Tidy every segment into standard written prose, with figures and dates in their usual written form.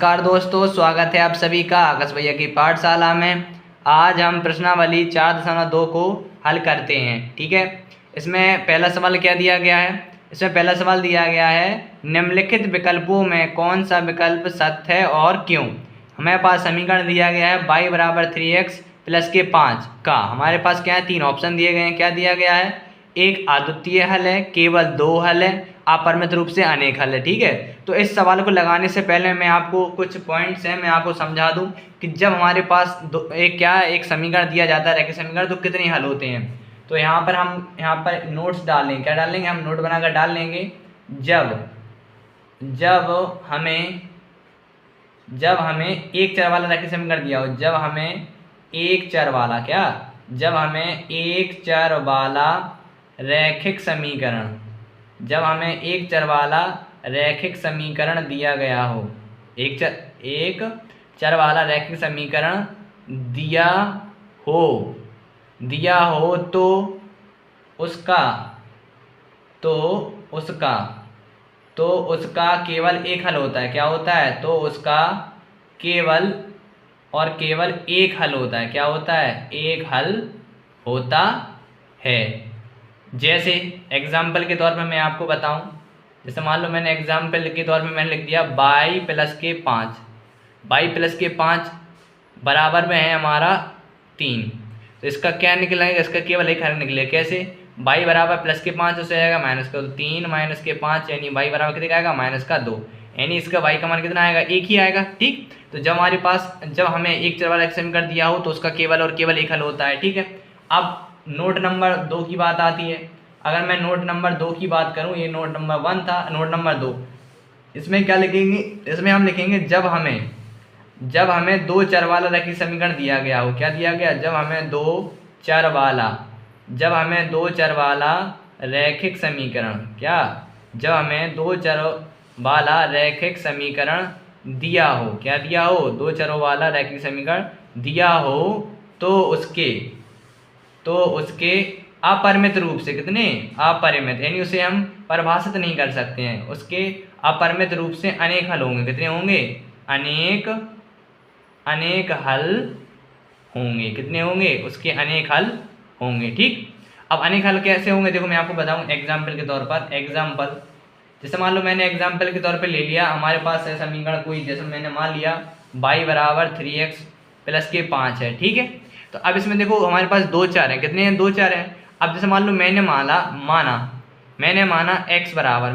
नमस्कार दोस्तों, स्वागत है आप सभी का आकाश भैया की पाठशाला में। आज हम प्रश्नावली 4.2 को हल करते हैं। ठीक है, इसमें पहला सवाल क्या दिया गया है? इसमें पहला सवाल दिया गया है, निम्नलिखित विकल्पों में कौन सा विकल्प सत्य है और क्यों। हमारे पास समीकरण दिया गया है y बराबर 3x प्लस के 5 का। हमारे पास क्या है, तीन ऑप्शन दिए गए हैं। क्या दिया गया है? एक अद्वितीय हल है, केवल दो हल है, अपरिमित रूप से अनेक हल है। ठीक है, तो इस सवाल को लगाने से पहले मैं आपको कुछ पॉइंट्स हैं, मैं आपको समझा दूं कि जब हमारे पास एक समीकरण दिया जाता है, रैखिक समीकरण, तो कितने हल होते हैं। तो यहाँ पर हम नोट्स डाल लेंगे। क्या डाल लेंगे? हम नोट बनाकर डाल लेंगे। जब हमें एक चर वाला रैखिक समीकरण दिया हो, जब हमें एक चर वाला रैखिक समीकरण दिया गया हो, एक चर वाला रैखिक समीकरण दिया हो तो उसका केवल एक हल होता है। क्या होता है? तो उसका केवल एक हल होता है। क्या होता है? एक हल होता है। जैसे एग्जाम्पल के तौर पर मैं आपको बताऊं, जैसे मान लो मैंने एग्जाम्पल के तौर पे मैंने लिख दिया y प्लस के 5 बराबर में है हमारा 3। तो इसका क्या निकलेगा? इसका केवल एक हल निकलेगा। कैसे? y बराबर प्लस के 5 उससे आएगा माइनस का 3 माइनस के 5 यानी y बराबर कितना आएगा? माइनस का 2, यानी इसका y का मान कितना आएगा? एक ही आएगा। ठीक, तो जब हमें एक चर वाला समीकरण दिया हो तो उसका केवल और केवल एक हल होता है। ठीक है, अब नोट नंबर 2 की बात आती है। अगर मैं नोट नंबर 2 की बात करूं, ये नोट नंबर 1 था, नोट नंबर 2, इसमें क्या लिखेंगे? इसमें हम लिखेंगे जब हमें दो चर वाला रैखिक समीकरण दिया गया हो। क्या दिया गया? जब हमें दो चर वाला रैखिक समीकरण दिया हो। क्या दिया हो? दो चरों वाला रैखिक समीकरण दिया हो तो उसके अपरिमित रूप से अपरिमित, यानी उसे हम परिभाषित नहीं कर सकते हैं। उसके अपरिमित रूप से अनेक हल होंगे। कितने होंगे? अनेक हल होंगे। कितने होंगे? उसके अनेक हल होंगे। ठीक, अब अनेक हल कैसे होंगे देखो मैं आपको बताऊं एग्जाम्पल के तौर पर। जैसे मान लो मैंने एग्जाम्पल के तौर पर ले लिया, हमारे पास है समीकरण कोई, जैसे मैंने मान लिया y बराबर 3x प्लस के 5 है। ठीक है, तो अब इसमें देखो हमारे पास दो चर हैं। कितने हैं? दो चर हैं। अब जैसे मान लो मैंने माना x बराबर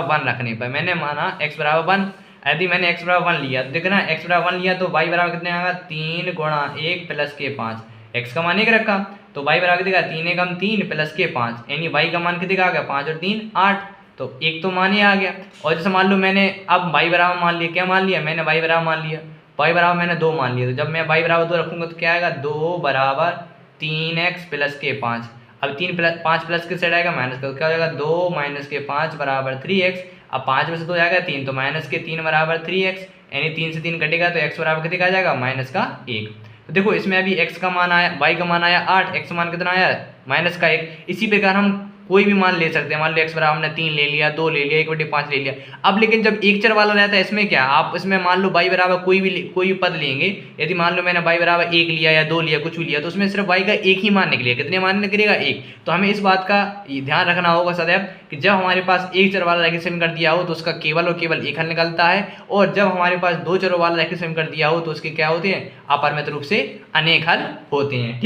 1 रखने पर मैंने माना x बराबर 1। यदि मैंने x बराबर 1 लिया, देखना x बराबर 1 लिया तो y बराबर कितने आएगा? 3 गुणा 1 प्लस के 5। x का मान 1 रखा तो y बराबर कितना? 3 एकम 3 प्लस के 5, यानी y का मान कितना आ गया? 5 और 3 8, तो एक तो मान ही आ गया। और जैसे मान लो मैंने अब y बराबर मान लिया। क्या मान लिया? मैंने y बराबर मान लिया, y बराबर मैंने 2 मान लिया। तो जब मैं y बराबर 2 रखूंगा तो क्या आएगा? 2 बराबर 3x प्लस के 5। अब 5 प्लस के साइड आएगा माइनस का, तो क्या हो जाएगा? 2 माइनस के 5 बराबर 3x। अब 5 में से 2 जाएगा 3, तो माइनस के 3 बराबर 3x, यानी 3 से 3 कटेगा तो x बराबर कितने का आ जाएगा? माइनस का 1। तो देखो इसमें अभी x का मान आया, y का मान आया 8, x मान कितना आया? माइनस का 1। इसी प्रकार हम कोई भी मान ले सकते हैं। मान लो x बराबर हमने 3 ले लिया, 2 ले लिया, 1/5 ले लिया। अब लेकिन जब एक चर वाला रहता है इसमें क्या, आप इसमें मान लो y बराबर कोई भी पद लेंगे। यदि मान लो मैंने y बराबर 1 लिया या 2 लिया, कुछ भी लिया, तो उसमें सिर्फ y का एक ही मान निकलेगा। कितने मान निकलेगा? 1। तो हमें इस बात का ध्यान रखना होगा सदैव कि जब हमारे पास एक चर वाला रैखिक समीकरण दिया हो तो उसका केवल और केवल एक हल निकलता है, और जब हमारे पास दो चरों वाला रैखिक समीकरण दिया हो तो उसके क्या होते हैं? अपरिमित रूप से अनेक हल होते हैं।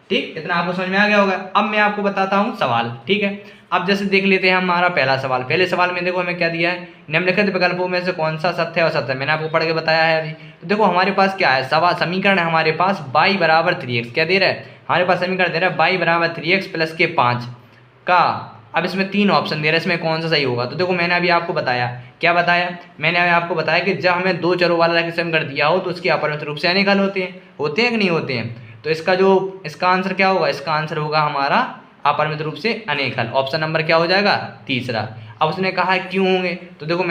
ठीक, इतना आपको समझ में आ गया होगा। अब मैं आपको बताता हूँ सवाल। ठीक है, अब जैसे देख लेते हैं हमारा पहला सवाल। पहले सवाल में देखो हमें क्या दिया है, निम्नलिखित विकल्पों में से कौन सा सत्य है और असत्य है। मैंने आपको पढ़ के बताया है अभी। तो देखो हमारे पास क्या है, समीकरण है हमारे पास y बराबर 3x। क्या दे रहा है? हमारे पास समीकरण दे रहा है y बराबर 3x प्लस के 5 का। अब इसमें तीन ऑप्शन दे रहा है, इसमें कौन सा सही होगा। तो देखो मैंने अभी आपको बताया, क्या बताया? मैंने अभी आपको बताया कि जब हमें दो चरों वाला रैखिक समीकरण दिया हो तो उसके अपरिमित रूप से अनेक हल होते हैं कि नहीं होते हैं। तो इसका आंसर क्या होगा? इसका आंसर होगा हमारा अपरिमित रूप से अनेक हल। ऑप्शन नंबर क्या हो जाएगा? तीसरा। अब उसने कहा है क्यों होंगे, तो देखो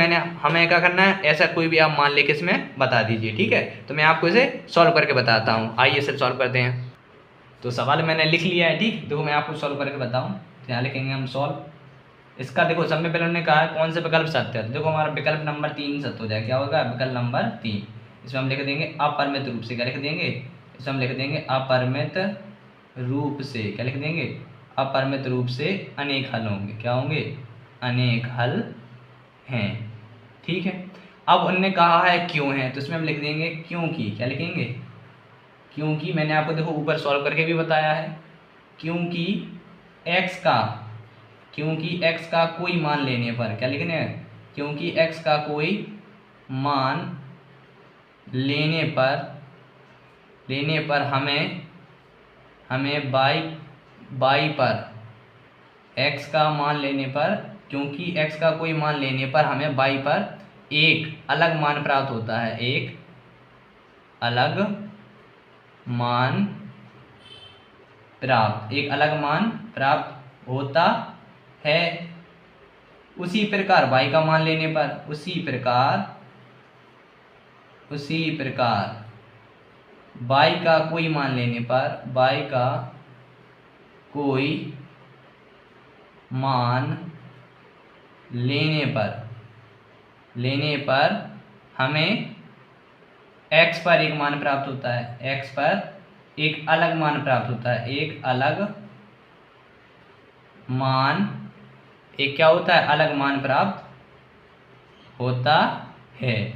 हमें क्या करना है, ऐसा कोई भी आप मान लेके इसमें बता दीजिए। ठीक है, तो मैं आपको इसे सॉल्व करके बताता हूँ। आइए इसे सॉल्व करते हैं। तो सवाल मैंने लिख लिया है। ठीक, देखो मैं आपको सॉल्व करके बताऊँ। यहाँ लिखेंगे हम सॉल्व। इसका देखो सबसे पहले उन्होंने कहा है कौन सा विकल्प सत्य है, तो देखो हमारा विकल्प नंबर 3 सत्य हो जाएगा। क्या होगा? विकल्प नंबर 3। इसमें हम लिख देंगे अपरिमित रूप से। क्या लिख देंगे? इसमें हम लिख देंगे अपरिमित रूप से। क्या लिख देंगे? अपरिमित रूप से अनेक हल होंगे। क्या होंगे? अनेक हल हैं। ठीक है, अब उनने कहा है क्यों है, तो इसमें हम लिख देंगे क्योंकि। क्या लिखेंगे? क्योंकि मैंने आपको देखो ऊपर सॉल्व करके भी बताया है, क्योंकि x का कोई मान लेने पर, क्या लिखने हैं? क्योंकि x का कोई मान लेने पर हमें y पर x का मान लेने पर, क्योंकि x का कोई मान लेने पर हमें y पर एक अलग मान प्राप्त होता है। एक अलग मान प्राप्त होता है। उसी प्रकार y का मान लेने पर, उसी प्रकार y का कोई मान लेने पर, y का कोई मान लेने पर हमें x पर एक मान प्राप्त होता है। x पर एक अलग मान प्राप्त होता है। एक अलग मान, एक क्या होता है? अलग मान प्राप्त होता है।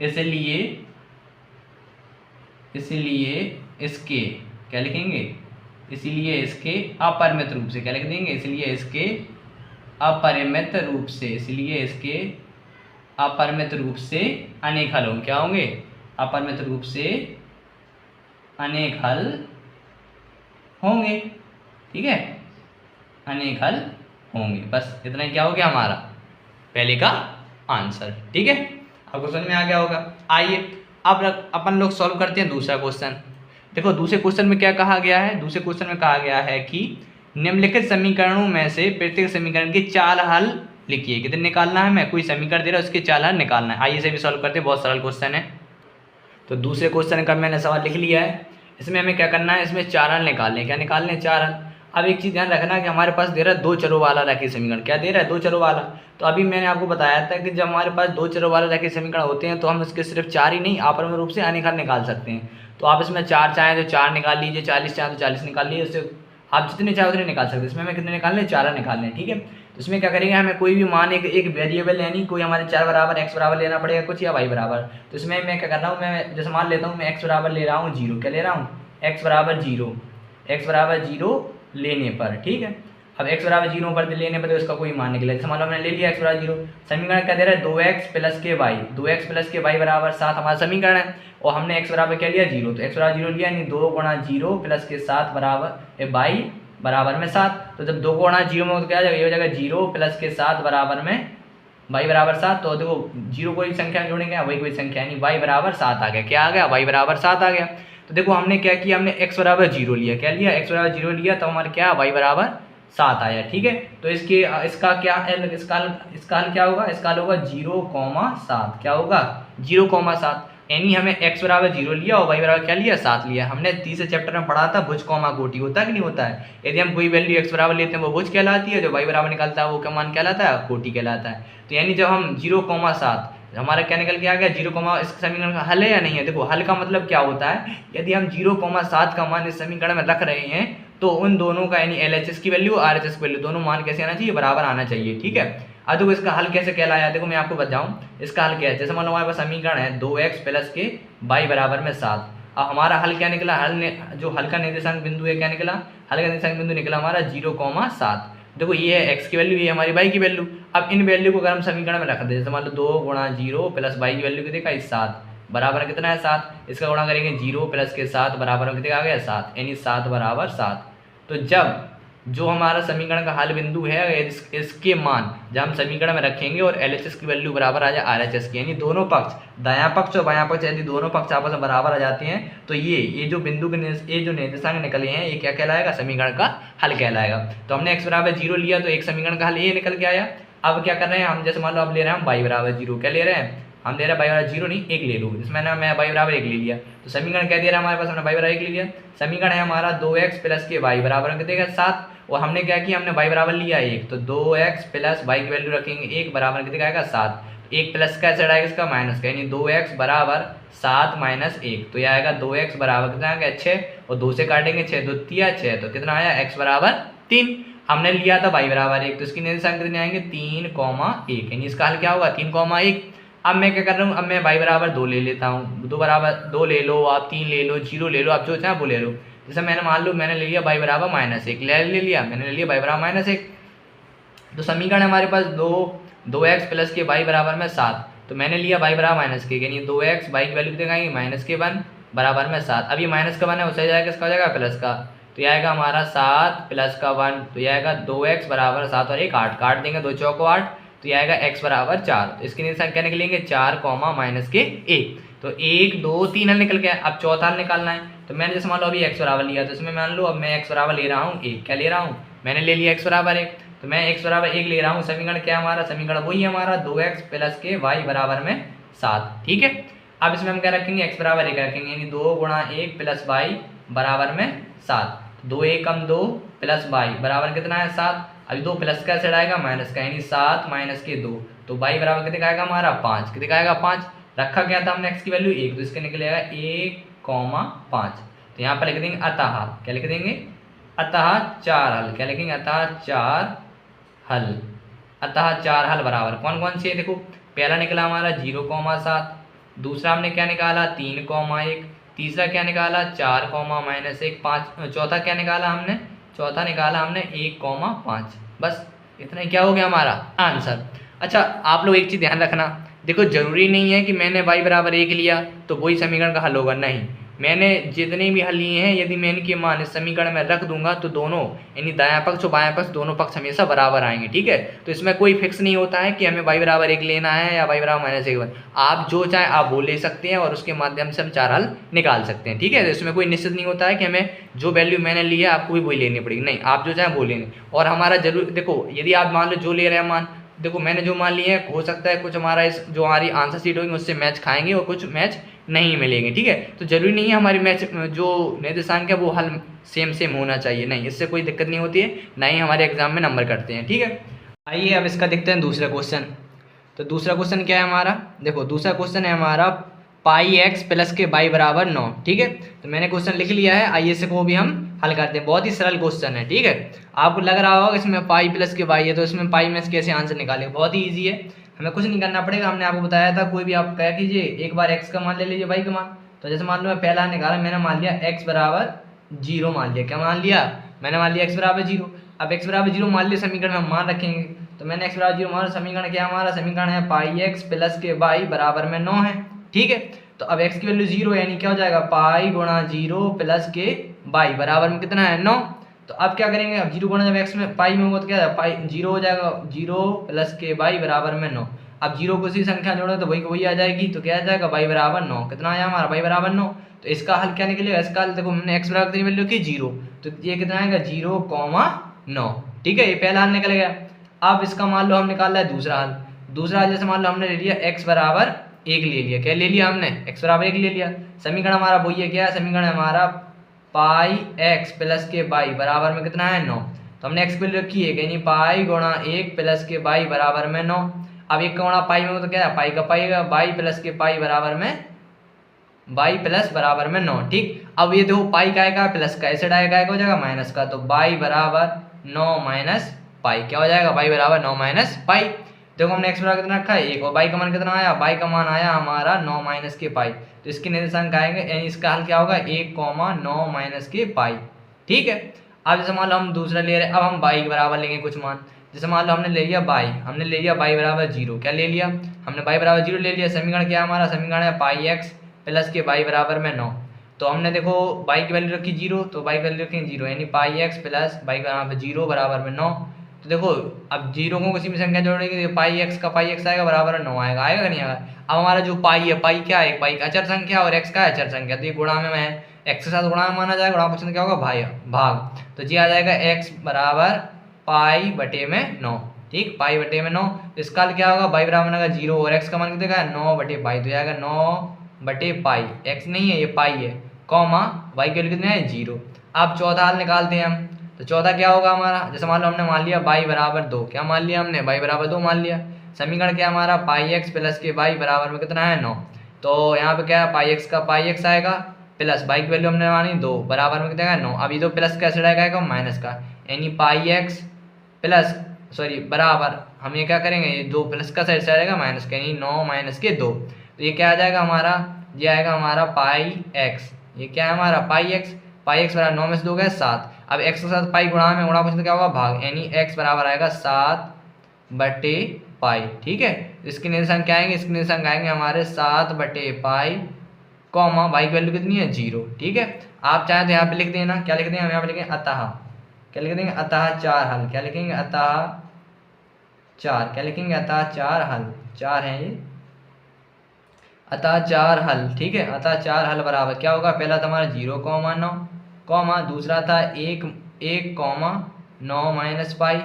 इसलिए इसके, क्या लिखेंगे? इसलिए इसके अपरिमित रूप से। क्या लिख देंगे? इसलिए इसके अपरिमित रूप से अनेक हल होंगे। क्या होंगे? अपरिमित रूप से अनेक हल होंगे। ठीक है, अनेक हल होंगे। बस इतना ही क्या हो गया हमारा पहले का आंसर। ठीक है, आपको समझ में आ गया होगा। आइए अब अपन लोग सॉल्व करते हैं दूसरा क्वेश्चन। देखो दूसरे क्वेश्चन में क्या कहा गया है? दूसरे क्वेश्चन में कहा गया है कि निम्नलिखित समीकरणों में से प्रत्येक समीकरण के 4 हल लिखिए। कितने निकालना है? मैं कोई समीकरण दे रहा हूँ, उसके 4 हल निकालना है। आइए इसे भी सॉल्व करते हैं, बहुत सरल क्वेश्चन है। तो दूसरे क्वेश्चन का मैंने सवाल लिख लिया है। इसमें हमें क्या करना है? इसमें 4 हल निकालने हैं। क्या निकालने हैं? 4 हल। अब एक चीज़ ध्यान रखना कि हमारे पास दे रहा है 2 चरों वाला रैखिक समीकरण। क्या दे रहा है? 2 चरों वाला। तो अभी मैंने आपको बताया था कि जब हमारे पास 2 चरों वाले रैखिक समीकरण होते हैं तो हम इसके सिर्फ 4 ही नहीं अपरिमित रूप से अनेक हल निकाल सकते हैं। तो आप इसमें 4 चाहें तो 4 निकाल लीजिए, 40 चाहें तो 40 निकाल लीजिए। इससे आप जितने चाहे उतने निकाल सकते हैं। इसमें हमें कितने निकालने हैं? 4 निकालने हैं। ठीक है, तो इसमें क्या करेंगे? हमें कोई भी मान एक वेरिएबल यानी कोई हमारे 4 बराबर x बराबर लेना पड़ेगा कुछ, या y बराबर। तो इसमें मैं क्या कर रहा हूँ? मैं जैसे मान लेता हूँ मैं x बराबर ले रहा हूँ 0। क्या ले रहा हूँ? x बराबर 0 लेने पर। ठीक है, अब x बराबर 0 पर लेने पर तो इसका कोई मान निकला। जैसे मान लो मैंने ले लिया x बराबर 0, समीकरण क्या दे रहा है? 2x प्लस के y बराबर 7 हमारा समीकरण है। और हमने x बराबर क्या लिया? 0। तो x बराबर 0 लिया, यानी 2 गुणा 0 प्लस के 7 बराबर y बराबर में 7। तो जब 2 गुणा 0 में तो क्या आ जाएगा? ये हो जाएगा 0 प्लस के 7 बराबर में y बराबर 7। तो देखो 0 कोई संख्या जोड़ेंगे, वही कोई संख्या, यानी y बराबर 7 आ गया। क्या आ गया? y बराबर 7 आ गया। तो देखो हमने क्या किया? हमने x बराबर 0 लिया। क्या लिया? x बराबर 0 लिया, तो हमारे क्या? y बराबर 7 आया। ठीक है, तो इसका क्या है? इसका हल क्या होगा? इसका हल होगा 0,7। क्या होगा? 0,7। यानी हमें x बराबर 0 लिया और y बराबर क्या लिया? 7 लिया। हमने तीसरे चैप्टर में पढ़ा था भुज कॉमा कोटि, होता है कि नहीं होता है? यदि हम कोई वैल्यू x बराबर लेते हैं वो भुज कहलाती है, जो y बराबर निकलता है वो क्या मान कहलाता है? कोटि कहलाता है। तो यानी जब हम 0,7 हमारा क्या निकल के आ गया? 0, इस समीकरण का हल है या नहीं है? देखो हल का मतलब क्या होता है? यदि हम 0,7 का मान इस समीकरण में रख रहे हैं तो उन दोनों का यानी LHS की वैल्यू और RHS की वैल्यू दोनों मान कैसे आना चाहिए? बराबर आना चाहिए। ठीक है, अब देखो इसका हल कैसे कहलाया? देखो मैं आपको बताऊं इसका हल क्या है। जैसे मान लो हमारे पास समीकरण है 2x प्लस के y बराबर में 7। अब हमारा हल क्या निकला? जो हल का निर्देशांक बिंदु है क्या निकला? हल का निर्देशांक बिंदु निकला हमारा 0,7। देखो ये है x की वैल्यू, ये हमारी y की वैल्यू। अब इन वैल्यू को अगर हम समीकरण में रख दें, जैसे मान लो 2 गुणा 0 प्लस y की वैल्यू कितने का? 7 बराबर कितना है? 7। इसका गुणा करेंगे 0 प्लस के 7 बराबर कितने आ गया? 7, यानी 7 बराबर 7। तो जब जो हमारा समीकरण का हल बिंदु है इसके मान जब हम समीकरण में रखेंगे और LHS की वैल्यू बराबर आ जाए RHS की, यानी दोनों पक्ष दायां पक्ष और बायां पक्ष यदि दोनों पक्ष आपस में बराबर आ जाते हैं तो ये जो बिंदु के ये जो निर्देशांक निकले हैं ये क्या कहलाएगा? समीकरण का हल कहलाएगा। तो हमने x बराबर 0 लिया तो एक समीकरण का हल ये निकल के आया। अब क्या कर रहे हैं हम? जैसे मान लो अब ले रहे हैं हम y बराबर 0। क्या ले रहे हैं हम? ले रहे हैं y बराबर 0 नहीं 1 ले लो। इसमें ना मैं y बराबर 1 ले लिया, तो समीकरण क्या दे रहा है हमारे पास? हमने y बराबर 1 ले लिया। समीकरण है हमारा 2x प्लस के y बराबर कितने का? 7। और हमने क्या किया, हमने y बराबर लिया 1, तो 2x प्लस y की वैल्यू रखेंगे 1 बराबर कितना आएगा 7। 1 प्लस का ऐसा आएगा इसका माइनस का, यानी 2x बराबर 7 माइनस 1, तो यह आएगा 2x बराबर कितना आएगा 6, और 2 से काटेंगे 6 2 तिया 6, तो कितना आया x बराबर 3। हमने लिया था y बराबर 1, तो इसकी निर्देशांक कितने आएंगे 3,1, यानी इसका हल क्या होगा 3,1। अब मैं क्या कर रहा हूँ, अब मैं y बराबर 2 ले लेता हूँ, 2 बराबर 2 ले लो, आप 3 ले लो, 0 ले लो, आप जो चाहे वो ले लो। जैसे मैंने मान लो मैंने ले लिया y बराबर -1, ले लिया मैंने ले लिया y बराबर -1, तो समीकरण हमारे पास 2x प्लस के y बराबर में 7, तो मैंने लिया y बराबर -1, यानी 2x y की वैल्यू कितने आएंगे -1 बराबर में 7। अब ये माइनस का 1 है, उससे जाएगा किसका हो जाएगा प्लस का, तो यह आएगा हमारा 7 प्लस का 1, तो यह आएगा 2x बराबर 7 और 1 8, काट देंगे 2 चौक 8, तो यह आएगा x बराबर 4। तो इसकी निर्देशांक क्या निकलेंगे 4, माइनस के 1, तो 1 2 3 हल निकल गया। अब चौथा हल निकालना है, तो मैंने जैसे मान लो अभी x बराबर लिया, तो इसमें मान लो अब मैं x बराबर ले रहा हूँ 1, क्या ले रहा हूँ मैंने ले लिया x बराबर 1, तो मैं x बराबर 1 ले रहा हूँ। समीकरण क्या हमारा, समीकरण वही है हमारा 2x प्लस के y बराबर में 7, ठीक है। अब इसमें हम क्या रखेंगे x बराबर 1 रखेंगे, यानी 2 गुणा 1 प्लस y बराबर में 7, 2 1 कम 2 प्लस y बराबर कितना है 7। अभी 2 प्लस का सेट आएगा माइनस का, यानी 7 माइनस के 2, तो y बराबर कितने का आएगा हमारा 5, कितने का आएगा 5। रखा क्या था हमने x की वैल्यू 1, तो इसके निकलेगा 1,5, तो यहाँ पर लिख देंगे अतः, क्या लिख देंगे अतः 4 हल, क्या लिखेंगे अतः 4 हल, अतः 4 हल बराबर कौन कौन से, देखो पहला निकला हमारा 0,7, दूसरा हमने क्या निकाला 3,1, तीसरा क्या निकाला 4, -1, 5, चौथा क्या निकाला हमने, चौथा निकाला हमने 1,5। बस इतना ही क्या हो गया हमारा आंसर। अच्छा आप लोग एक चीज़ ध्यान रखना, देखो जरूरी नहीं है कि मैंने y बराबर 1 लिया तो वही समीकरण का हल होगा, नहीं, मैंने जितने भी हल लिए हैं यदि मैं इनके मान इस समीकरण में रख दूंगा तो दोनों यानी दायां पक्ष और बायां पक्ष दोनों पक्ष हमेशा बराबर आएंगे, ठीक है। तो इसमें कोई फिक्स नहीं होता है कि हमें y बराबर 1 लेना है या y बराबर -1, आप जो चाहे आप वो ले सकते हैं और उसके माध्यम से हम 4 हल निकाल सकते हैं, ठीक है। तो इसमें कोई निश्चित नहीं होता है कि हमें जो वैल्यू मैंने ली है आपको भी वही लेनी पड़ेगी, नहीं, आप जो चाहे वो लेंगे। और हमारा जरूर देखो यदि आप मान लो जो ले रहे हैं मान, देखो मैंने जो मान लिए हैं हो सकता है कुछ हमारा इस जो हमारी आंसर शीट होगी उससे मैच खाएंगे और कुछ मैच नहीं मिलेंगे, ठीक है। तो जरूरी नहीं है हमारी मैच जो निर्देशांक है वो हल सेम होना चाहिए, नहीं, इससे कोई दिक्कत नहीं होती है, ना ही हमारे एग्जाम में नंबर कटते हैं, ठीक है। आइए अब इसका देखते हैं दूसरा क्वेश्चन। तो दूसरा क्वेश्चन क्या है हमारा, देखो दूसरा क्वेश्चन है हमारा πx प्लस के y बराबर 9, ठीक है। तो मैंने क्वेश्चन लिख लिया है, आइए इसे को भी हम हल करते हैं। बहुत ही सरल क्वेश्चन है, ठीक है। आपको लग रहा होगा इसमें पाई प्लस के y है तो इसमें पाई में कैसे आंसर निकालें, बहुत ही ईजी है, हमें कुछ नहीं करना पड़ेगा। हमने आपको बताया था कोई भी आप क्या कीजिए एक बार x का मान ले लीजिए y का मान, तो जैसे मान लो मैं पहला निकाला, मैंने मान लिया x बराबर 0 मान लिया, क्या मान लिया मैंने मान लिया x बराबर 0। अब x बराबर 0 मान लिया, समीकरण में हम मान रखेंगे, तो मैंने x बराबर 0 मान, समीकरण क्या हमारा समीकरण है πx प्लस के y बराबर में 9 है, ठीक है। तो अब x की वैल्यू 0 यानी क्या हो जाएगा पाई गुणा 0 प्लस के y बराबर में कितना है 9। तो अब क्या करेंगे, अब 0 गुणा जब x में पाई में होगा तो क्या है पाई 0 हो जाएगा, 0 प्लस के y बराबर में 9। अब 0 को सी संख्या जोड़ो तो वही आ जाएगी, तो क्या आ जाएगा y बराबर 9, कितना आया हमारा y बराबर 9। तो इसका हल क्या निकलेगा, इसका हल देखो हमने x बराबर कितनी वैल्यू की 0, तो ये कितना आएगा 0,9, ठीक है, ये पहला हल निकल गया। अब इसका मान लो हम निकाल रहे हैं दूसरा हल, दूसरा हल जैसे मान लो हमने ले लिया x बराबर 1 ले लिया, क्या ले लिया हमने x बराबर 1 ले लिया, समीकरण हमारा वही है, क्या है समीकरण हमारा पाई x प्लस के y बराबर में कितना है 9, तो हमने x की वैल्यू रखी है यानी पाई गुणा 1 प्लस के y बराबर में 9। अब 1 का गुणा पाई में तो क्या है पाई का पाई का y प्लस के पाई बराबर में y प्लस बराबर में 9, ठीक। अब ये देखो पाई का आएगा प्लस का, ऐसे आएगा हो जाएगा माइनस का, तो y बराबर 9 माइनस पाई, क्या हो जाएगा y बराबर 9 माइनस पाई। देखो हमने x बराबर कितना रखा है 1 और y का मान कितना आया, y का मान आया हमारा 9 माइनस के पाई, तो इसके निर्देशांक आएंगे यानी इसका हल क्या होगा 1,9 माइनस के पाई, ठीक है। अब जैसे मान लो हम दूसरा ले रहे हैं, अब हम y के बराबर लेंगे कुछ मान, जैसे मान लो हमने ले लिया y, हमने ले लिया y बराबर 0, क्या ले लिया हमने y बराबर 0 ले लिया, समीकरण क्या हमारा समीकरण है पाई x प्लस के y बराबर में 9। तो हमने देखो y की वैल्यू रखी 0, तो y की वैल्यू रखेंगे 0 यानी पाई x प्लस y बराबर 0 बराबर में 9। तो देखो अब 0 को किसी भी संख्या जोड़ेंगे तो पाई x का पाई x आएगा बराबर 9 आएगा, आएगा नहीं आएगा। अब हमारा जो पाई है, पाई क्या है पाई का अचर संख्या और x का अचर संख्या, तो ये गुणा में है x के साथ गुणा में माना जाएगा, गुणा क्वेश्चन क्या होगा भाग, तो जी आ जाएगा x बराबर पाई बटे में 9, ठीक, पाई बटे में 9। इसका क्या होगा y बराबर होगा 0 और x का मान कितना है 9 बटे पाई, तो जाएगा 9 बटे पाई, x नहीं है ये पाई है, कॉमा y की वैल्यू कितनी है 0। अब चौथा हल निकालते हैं हम, तो चौथा क्या होगा हमारा, जैसे मान लो हमने मान लिया y बराबर 2, क्या मान लिया हमने, y बराबर 2 मान लिया। समीकरण क्या हमारा, पाई एक्स प्लस के y बराबर में कितना है 9। तो यहाँ पे क्या है, पाई एक्स का पाई एक्स आएगा प्लस y की वैल्यू हमने मानी 2 बराबर में कितना है 9। अब ये तो प्लस कैसे आएगा माइनस का, यानी पाई एक्स प्लस सॉरी बराबर हम ये क्या करेंगे, ये 2 प्लस का साइड से आएगा माइनस का, यानी 9 माइनस के 2। तो ये क्या आ जाएगा हमारा, ये आएगा हमारा पाई एक्स, ये क्या है हमारा पाई एक्स बराबर 9 में से 2 गए 7। अब x के साथ पाई गुणा में गुणा पूछे तो क्या होगा भाग, यानी x बराबर आएगा 7/पाई। ठीक है, इसके निशान क्या आएंगे, इसके निशान आएंगे हमारे 7/पाई कॉमा y की वैल्यू कितनी है 0। ठीक है, आप चाहें तो यहाँ पे लिख देना, क्या लिख देंगे हम यहाँ पे लिखेंगे अतः, क्या लिख देंगे अतः 4 हल, क्या लिखेंगे अतः 4, क्या लिखेंगे अतः 4 हल, 4 है ये, अतः 4 हल। ठीक है, अतः 4 हल बराबर क्या होगा, पहला था हमारा 0,9 कॉमा, दूसरा था 1,9 माइनस पाई,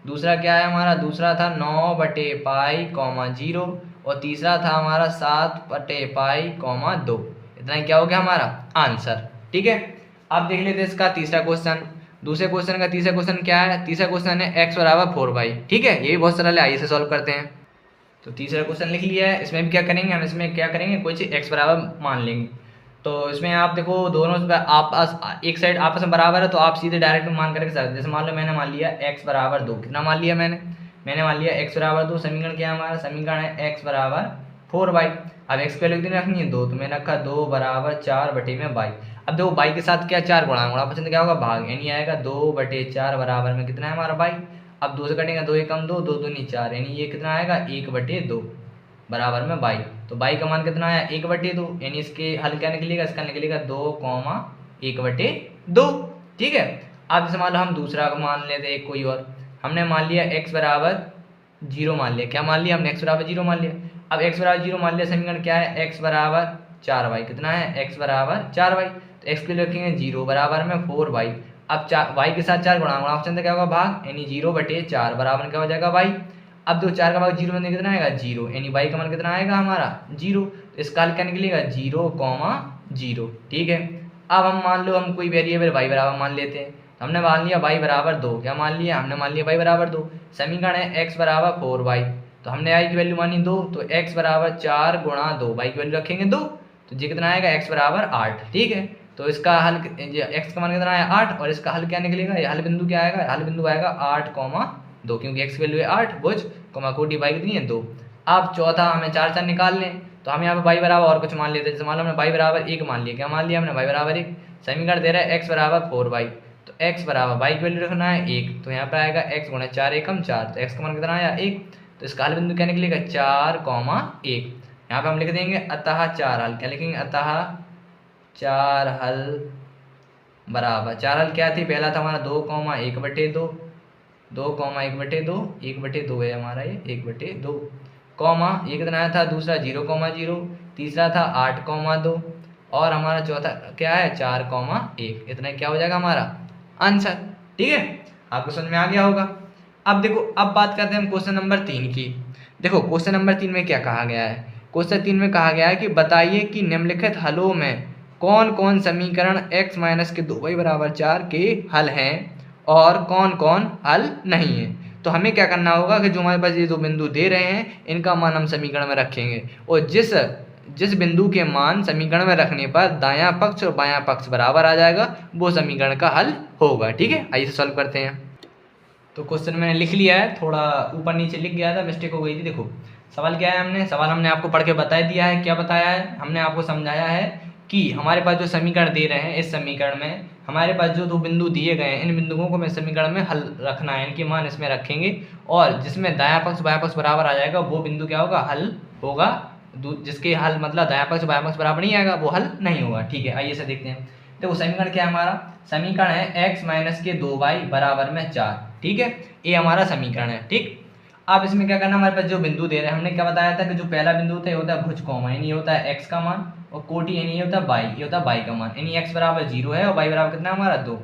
दूसरा क्या है हमारा, दूसरा था 9/पाई कॉमा 0, और तीसरा था हमारा 7/पाई कॉमा 2। इतना ही क्या हो गया हमारा आंसर। ठीक है, अब देख लेते हैं इसका तीसरा क्वेश्चन। दूसरे क्वेश्चन का तीसरा क्वेश्चन क्या है, तीसरा क्वेश्चन है x बराबर 4y। ठीक है, ये भी बहुत सरल है, आइए इसे सॉल्व करते हैं। तो तीसरा क्वेश्चन लिख लिया है, इसमें भी क्या करेंगे हम, इसमें क्या करेंगे कोई चीज़ x बराबर मान लेंगे। तो इसमें आप देखो दोनों आप एक साइड आपस में बराबर है, तो आप सीधे डायरेक्ट मान करके सकते। जैसे मान लो मैंने मान लिया x बराबर 2, कितना मान लिया मैंने मान लिया x बराबर 2। समीकरण क्या है हमारा, समीकरण है x बराबर 4y। अब x की वैल्यू कितनी रखनी है 2, तो मैंने रखा 2 बराबर 4/y। अब देखो y के साथ क्या 4 गुणा पसंद क्या होगा भाग, यानी आएगा 2/4 बराबर में कितना है हमारा y। अब 2 से कटेंगे 2 एकम 2, 2 दूनी 4, यानी ये कितना आएगा 1/2 बराबर में y। तो y का मान कितना आया 1/2, यानी इसके हल क्या निकलेगा, इसका निकलेगा 2,1/2। ठीक है, अब जैसे मान लो हम दूसरा को मान लेते हैं कोई और, हमने मान लिया x बराबर 0 मान लिया, क्या मान लिया हमने x बराबर 0 मान लिया। अब x बराबर 0 मान लिया, समीकरण क्या है x बराबर 4y, कितना है x बराबर 4y। तो x के लिए रखेंगे 0 बराबर में 4y। अब y के साथ 4 गुणा ऑप्शन क्या होगा भाग, यानी 0/4 बराबर क्या हो जाएगा y। अब दो 4 का भाग 0 में कितना आएगा 0, यानी y का मान कितना आएगा हमारा 0। तो इसका हल क्या निकलेगा 0,0। ठीक है, अब हम मान लो हम कोई वेरिएबल y बराबर मान लेते हैं। तो हमने मान लिया y बराबर 2, क्या मान लिया हमने मान लिया y बराबर 2। समीकरण है x बराबर 4y, तो हमने y की वैल्यू मानी 2, तो x बराबर 4 गुणा 2, y की वैल्यू रखेंगे 2, तो ये कितना आएगा x बराबर 8। ठीक है, तो इसका हल x का मान कितना आया 8, और इसका हल क्या निकलेगा, ये हल बिंदु क्या आएगा, हल बिंदु आएगा 8,2, क्योंकि x की वैल्यू है 8, भुज कोमा कोटि y कितनी है 2। अब चौथा हमें 4 निकाल लें, तो हम यहाँ पे y बराबर और कुछ मान लेते हैं। जैसे मान लो हमने y बराबर 1 मान लिया, क्या मान लिया हमने y बराबर 1। समीकरण दे रहा है x बराबर 4y, तो x बराबर y की वैल्यू रखना है 1, तो यहाँ पे आएगा x गुणा 4 एकम 4, तो x का मान कितना आया 1। तो इसका हल बिंदु क्या निकलेगा 4,1। यहाँ पे हम लिख देंगे अतः 4 हल, क्या लिखेंगे अतः 4 हल बराबर, 4 हल क्या थी, पहला था हमारा 2,1/2, 2,1/2, 1/2 है हमारा ये 1/2 कॉमा, ये कितना आया था दूसरा 0,0, तीसरा था 8,2, और हमारा चौथा क्या है 4,1। इतना क्या हो जाएगा हमारा आंसर। ठीक है, आपको समझ में आ गया होगा। अब देखो, अब बात करते हैं हम क्वेश्चन नंबर 3 की। देखो क्वेश्चन नंबर 3 में क्या कहा गया है, क्वेश्चन 3 में कहा गया है कि बताइए कि निम्नलिखित हलों में कौन कौन समीकरण x माइनस के 2y बराबर 4 के हल हैं और कौन कौन हल नहीं है। तो हमें क्या करना होगा कि जो हमारे पास ये दो बिंदु दे रहे हैं इनका मान हम समीकरण में रखेंगे, और जिस बिंदु के मान समीकरण में रखने पर दायां पक्ष और बायां पक्ष बराबर आ जाएगा वो समीकरण का हल होगा। ठीक है, आइए सॉल्व करते हैं। तो क्वेश्चन मैंने लिख लिया है, थोड़ा ऊपर नीचे लिख गया था, मिस्टेक हो गई थी। देखो सवाल क्या है, सवाल हमने आपको पढ़ के बता दिया है। क्या बताया है, हमने आपको समझाया है कि हमारे पास जो समीकरण दे रहे हैं, इस समीकरण में हमारे पास जो दो बिंदु दिए गए हैं, इन बिंदुओं को मैं समीकरण में हल रखना है, इनके मान इसमें रखेंगे, और जिसमें दायां पक्ष बायां पक्ष बराबर आ जाएगा वो बिंदु क्या होगा हल होगा, जिसके हल मतलब दायां पक्ष बायां पक्ष बराबर नहीं आएगा वो हल नहीं होगा। ठीक है, आइए से देखते हैं। देखो समीकरण क्या है हमारा, समीकरण है x माइनस के 2y बराबर में 4। ठीक है, ये हमारा समीकरण है। ठीक, अब इसमें क्या करना, हमारे पास जो बिंदु दे रहे हैं, हमने क्या बताया था कि जो पहला बिंदु था ये होता है भुज कोमा, यानी ये होता है x का मान, और कोटि यानी ये होता है y, ये होता है y का मान, यानी x बराबर 0 है और y बराबर कितना हमारा 2।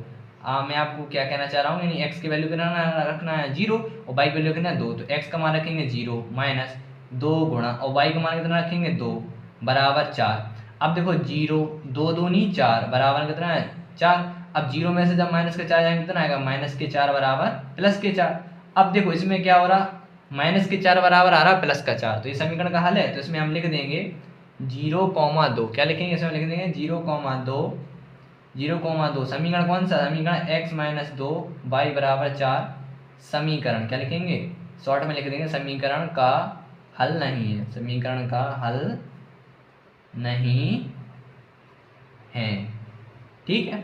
मैं आपको क्या कहना चाह रहा हूँ, यानी x की वैल्यू कितना रखना है 0 और y की वैल्यू कितना है 2। तो x का मान रखेंगे 0 माइनस 2 गुणा, और y का मान कितना रखेंगे 2 बराबर 4। अब देखो 0 2 दूनी 4 बराबर कितना है 4। अब 0 में से जब माइनस के 4 जाएंगे कितना आएगा, माइनस के 4 बराबर प्लस के 4। अब देखो इसमें क्या हो रहा, माइनस के 4 बराबर आ रहा प्लस का 4, तो ये समीकरण का हल है। तो इसमें हम लिख देंगे 0,2, क्या लिखेंगे इसमें, लिख देंगे 0,2 समीकरण कौन सा, समीकरण x माइनस 2 y बराबर 4 समीकरण, क्या लिखेंगे, शॉर्ट में लिख देंगे समीकरण का हल नहीं है, समीकरण का हल नहीं है, ठीक है,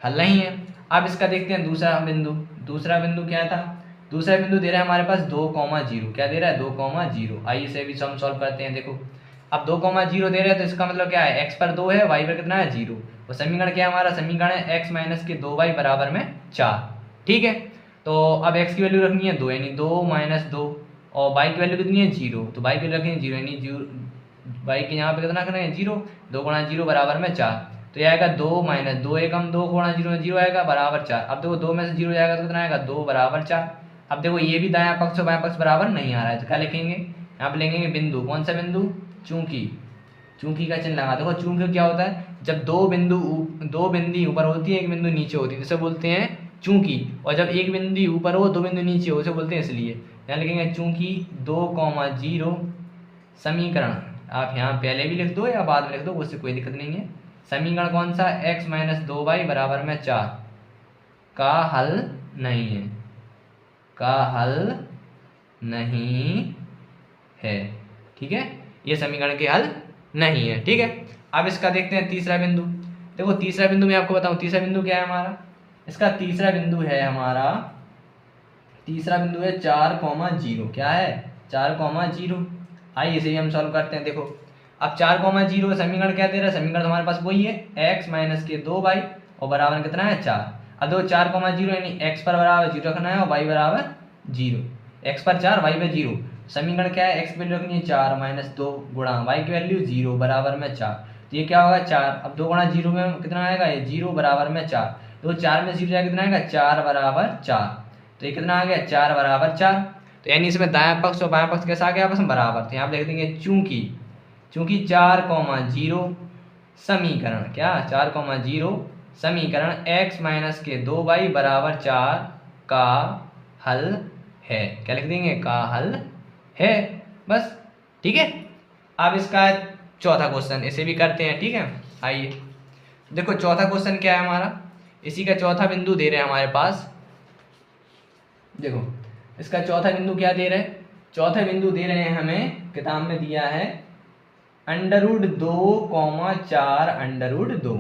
हल नहीं है। अब इसका देखते हैं दूसरा बिंदु। दूसरा बिंदु क्या था, दूसरा बिंदु दे रहा है हमारे पास 2,0, क्या दे रहा है 2,0। आइए इसे भी हम सॉल्व करते हैं। देखो अब 2,0 दे रहे हैं तो इसका मतलब क्या है, x पर 2 है, y पर कितना है 0। और समीकरण क्या है हमारा, समीकरण है x माइनस के 2y बराबर में 4, ठीक है। तो अब x की वैल्यू रखनी है 2, यानी 2 माइनस 2, और y की वैल्यू कितनी है 0, तो y की वैल्यू रखेंगे 0, यानी y के यहाँ पे कितना करेंगे 0, 2 गुणा 0 बराबर में 4, तो ये आएगा 2 माइनस 2 एकम 2 गुणा 0 में 0 आएगा बराबर 4। अब देखो 2 में से 0 जाएगा तो कितना आएगा 2 बराबर 4। अब देखो ये भी दायां पक्ष और बायां पक्ष बराबर नहीं आ रहा है, तो क्या लिखेंगे, यहाँ पे लिखेंगे बिंदु, कौन सा बिंदु, चूंकि का चिन्ह लगा। देखो चूंकि क्या होता है, जब दो बिंदी ऊपर होती है एक बिंदु नीचे होती है जिसे बोलते हैं चूंकि, और जब एक बिंदु ऊपर हो 2 बिंदु नीचे हो उसे बोलते हैं इसलिए। यहाँ लिखेंगे चूंकि 2,0 समीकरण, आप यहाँ पहले भी लिख दो या बाद में लिख दो, उससे कोई दिक्कत नहीं है। समीकरण कौन सा, x माइनस 2y बराबर में 4 का हल नहीं है, का हल नहीं है, ठीक है, ये समीकरण के हल नहीं है, ठीक है। अब इसका देखते हैं तीसरा बिंदु। देखो तीसरा बिंदु मैं आपको बताऊं, तीसरा बिंदु क्या है हमारा, इसका तीसरा बिंदु है हमारा, तीसरा बिंदु है 4,0, क्या है 4,0। आइए इसे भी हम सॉल्व करते हैं। देखो अब 4,0 समीकरण क्या दे रहा है, समीकरण हमारे पास वही है x माइनस के 2y और बराबर कितना है 4। अब देखो 4,0 यानी x पर बराबर 0 रखना है और y बराबर 0, x पर 4 y पर 0। समीकरण क्या है, x की वैल्यू रखनी है 4 माइनस 2 गुणा y की वैल्यू 0 बराबर में 4, तो ये क्या होगा 4। अब 2 गुणा 0 में कितना आएगा, ये 0 बराबर में 4, तो 4 में 0 जाएगा कितना आएगा 4 बराबर 4, तो ये कितना आ गया 4 बराबर 4। तो यानी इसमें दायां पक्ष और बायां पक्ष कैसा आ गया आपस में बराबर, तो यहाँ पे लिख देंगे चूंकि 4,0 समीकरण, क्या 4,0 समीकरण x माइनस के 2y बराबर 4 का हल है, क्या लिख देंगे, का हल है, बस, ठीक है। अब इसका चौथा क्वेश्चन, इसे भी करते हैं, ठीक है। आइए देखो चौथा क्वेश्चन क्या है हमारा, इसी का चौथा बिंदु दे रहे हैं हमारे पास। देखो इसका चौथा बिंदु क्या दे रहे हैं, चौथा बिंदु दे रहे हैं हमें, किताब में दिया है √2,4√2,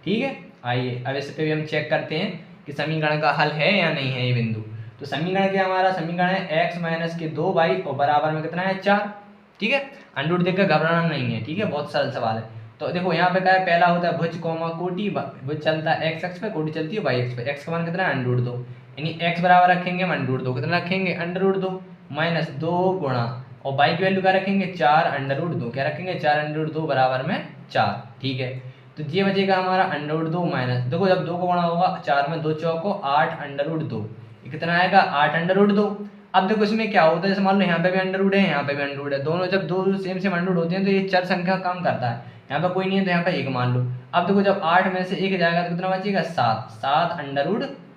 ठीक है। आइए अब इस पे भी हम चेक करते हैं कि समीकरण का हल है या नहीं है ये बिंदु। तो समीकरण क्या हमारा, समीकरण है x माइनस के 2y और बराबर में कितना है 4, ठीक है। अंडर देखकर घबराना नहीं है, ठीक है, बहुत सरल सवाल है। तो देखो यहाँ पे क्या है, पहला होता है भुज कोमा कोटि, भुज चलता है x अक्ष पे, कोटि चलती है y अक्ष पे, x का मान कितना है √2, यानी x बराबर रखेंगे हम √2, कितना रखेंगे √2 माइनस 2 गुणा, और y की वैल्यू क्या रखेंगे 4 √2, क्या रखेंगे 4 √2 बराबर में 4, ठीक है। तो ये बचेगा हमारा √2 माइनस, देखो जब 2 को गुणा होगा 4 में 2 चौको 8 √2, ये कितना आएगा 8 √2। अब देखो इसमें क्या होता है, जैसे मान लो यहाँ पे भी अंडर रूट है, यहाँ पे भी अंडर रूट है, दोनों जब दो सेम अंडर रूट होते हैं तो ये चर संख्या काम करता है। यहाँ पे कोई नहीं है तो यहाँ पे 1 मान लो। अब देखो जब 8 में से 1 जाएगा तो कितना बचेगा 7, 7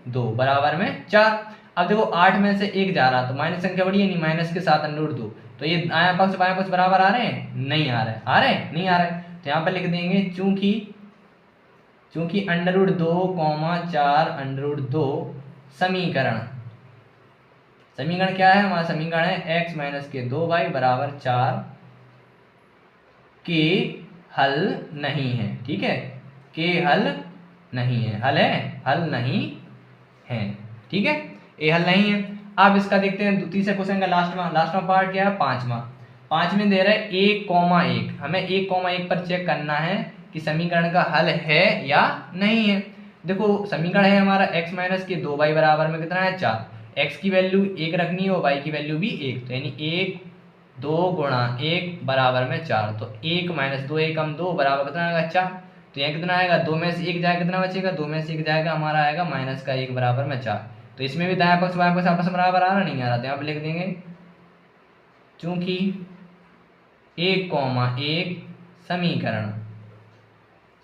√2 बराबर में 4। अब देखो 8 में से 1 जा रहा तो माइनस संख्या बड़ी है, नहीं माइनस के 7 √2, तो ये दायां पक्ष बायां पक्ष बराबर आ रहे हैं, नहीं आ रहे, आ रहे नहीं आ रहे, तो यहाँ पे लिख देंगे चूंकि √2,4√2 समीकरण क्या है हमारा, समीकरण है x माइनस के 2y बराबर 4 के हल नहीं है, ठीक है, के हल नहीं है, हल है, हल नहीं है, ठीक है, ये हल नहीं है। अब इसका देखते हैं तीसरे क्वेश्चन का लास्ट में पार्ट क्या है, पांचवें दे रहा है 1,1, हमें 1,1 पर चेक करना है कि समीकरण का हल है या नहीं है। देखो समीकरण है हमारा x माइनस के 2y बराबर में कितना है 4, x की वैल्यू 1 रखनी है और y की वैल्यू भी 1, तो यानी 1 2 गुणा 1 बराबर में 4, तो 1 माइनस 2 1 कम 2 बराबर कितना आएगा 4, तो यहाँ कितना आएगा 2 में से 1 जाएगा कितना बचेगा, 2 में से 1 जाएगा हमारा आएगा माइनस का 1 बराबर में 4। तो इसमें भी दायां पक्ष बायां पक्ष आपस में बराबर आ रहा नहीं आ रहा, तो यहाँ पे लिख देंगे चूंकि 1,1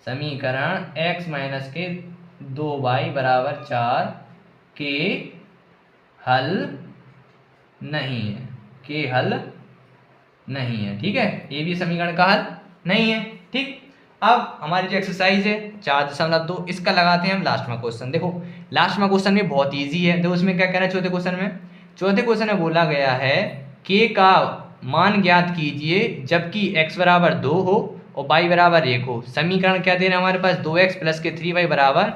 समीकरण x माइनस के 2y बराबर 4 के हल नहीं है, के हल नहीं है। ठीक है, ये भी समीकरण का हल नहीं है। ठीक, अब हमारी जो एक्सरसाइज है 4.2, इसका लगाते हैं हम लास्ट में क्वेश्चन। देखो लास्ट में क्वेश्चन में बहुत इजी है। देखो उसमें क्या कह रहा है चौथे क्वेश्चन में, चौथे क्वेश्चन में बोला गया है के का मान ज्ञात कीजिए जबकि x बराबर 2 हो और y बराबर 1 हो। समीकरण क्या दे रहे हैं हमारे पास, 2x प्लस के 3y बराबर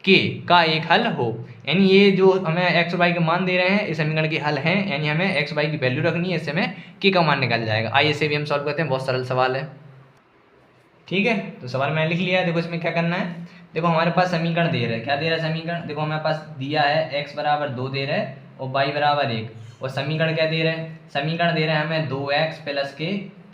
के का एक हल हो। यानी ये जो हमें x और y के मान दे रहे हैं इस समीकरण के हल हैं, यानी हमें x y की वैल्यू रखनी है, इससे हमें के का मान निकल जाएगा। आइए इसे भी हम सॉल्व करते हैं, बहुत सरल सवाल है। ठीक है, तो सवाल मैंने लिख लिया है। देखो इसमें क्या करना है, देखो हमारे पास समीकरण दे रहा है, क्या दे रहा है समीकरण, देखो हमारे पास दिया है x बराबर 2 दे रहा है और y बराबर 1, और समीकरण क्या दे रहे हैं, समीकरण दे रहे हैं हमें 2x प्लस के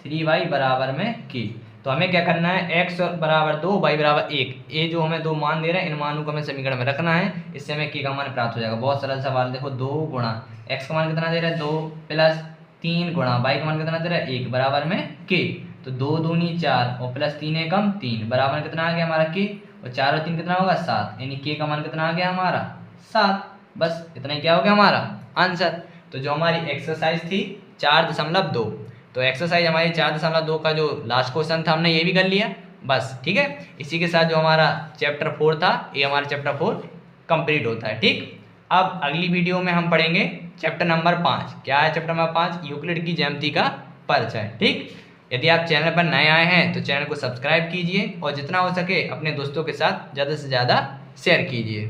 3y बराबर में k। तो हमें क्या करना है, x बराबर 2 y बराबर 1, ये जो हमें दो मान दे रहे हैं इन मानों को हमें समीकरण में रखना है, इससे हमें k का मान प्राप्त हो जाएगा। बहुत सरल सवाल। देखो 2 गुणा x का मान कितना दे रहा है 2 प्लस 3 गुणा y का मान कितना दे रहा है 1 बराबर में k। तो 2 दूनी 4 और प्लस 3 एकम 3 बराबर कितना आ गया हमारा k, और 4 और 3 कितना होगा 7, यानी k का मान कितना आ गया हमारा 7। बस इतना ही क्या हो गया हमारा आंसर। तो जो हमारी एक्सरसाइज थी 4.2, तो एक्सरसाइज हमारी 4.2 का जो लास्ट क्वेश्चन था हमने ये भी कर लिया बस। ठीक है, इसी के साथ जो हमारा चैप्टर 4 था ये हमारा चैप्टर 4 कंप्लीट होता है। ठीक, अब अगली वीडियो में हम पढ़ेंगे चैप्टर नंबर 5। क्या है चैप्टर नंबर 5, यूक्लिड की ज्यामिति का परिचय। ठीक, यदि आप चैनल पर नए आए हैं तो चैनल को सब्सक्राइब कीजिए और जितना हो सके अपने दोस्तों के साथ ज़्यादा से ज़्यादा शेयर कीजिए।